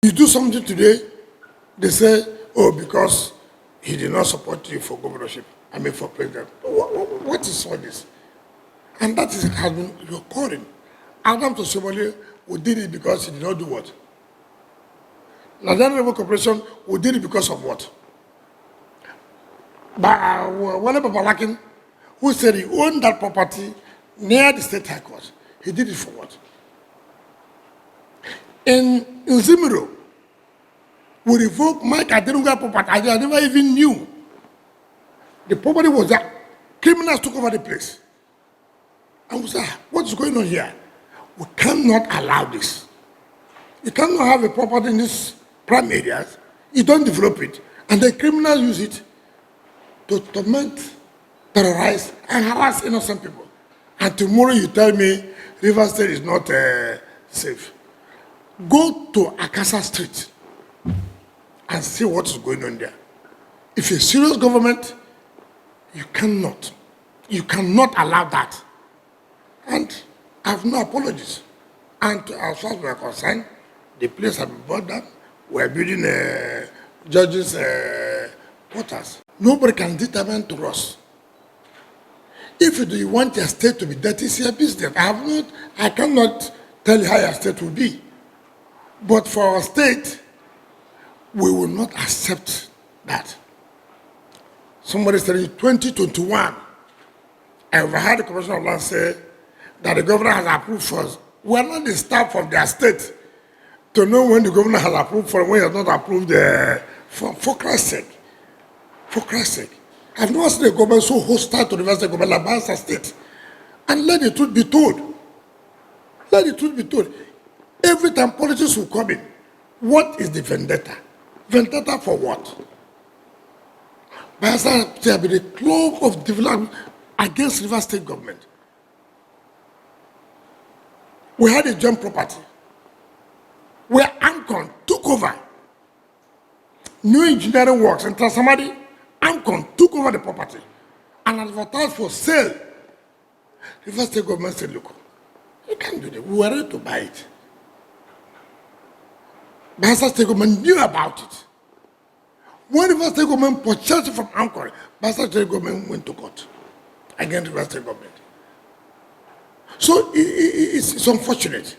You do something today, they say, oh, because he did not support you for governorship, for president. What is all this? And that is, has been recurring. Adam Toshimole, who did it because he did not do what? Nigerian Railway Corporation, who did it because of what? But Wale Babalakin, who said he owned that property near the state high court, he did it for what? In Zimiro, we revoked Mike Adenuga property. I never even knew. The property was there. Criminals took over the place. And we said, what is going on here? We cannot allow this. You cannot have a property in these prime areas, you don't develop it, and the criminals use it to torment, terrorize, and harass innocent people. And tomorrow you tell me River State is not safe. Go to Akasa Street and see what is going on there. If you're a serious government, you cannot allow that. And I have no apologies. And as far as we are concerned, the place has been bought down. We are building judges' quarters. Nobody can determine to us. If you want your state to be dirty, it's your business. I cannot tell you how your state will be. But for our state, we will not accept that. Somebody said in 2021, I overheard the Commissioner of Land say that the governor has approved for us. We are not the staff of their state to know when the governor has approved for when he has not approved for Christ's sake. For Christ's sake. I've never seen a government so hostile to the Western government like Bayelsa State. And let the truth be told. Let the truth be told. Every time politics will come in, what is the vendetta? Vendetta for what? Bayelsa State has been a cloak of development against River State government. We had a joint property where Ancon took over. New engineering works and somebody, Ancon took over the property and advertised for sale. The River State government said, look, you can't do that. We were ready to buy it. Bayelsa State government knew about it. When the River State government purchased it from Ancon, Bayelsa State government went to court against the River State government. So it's unfortunate.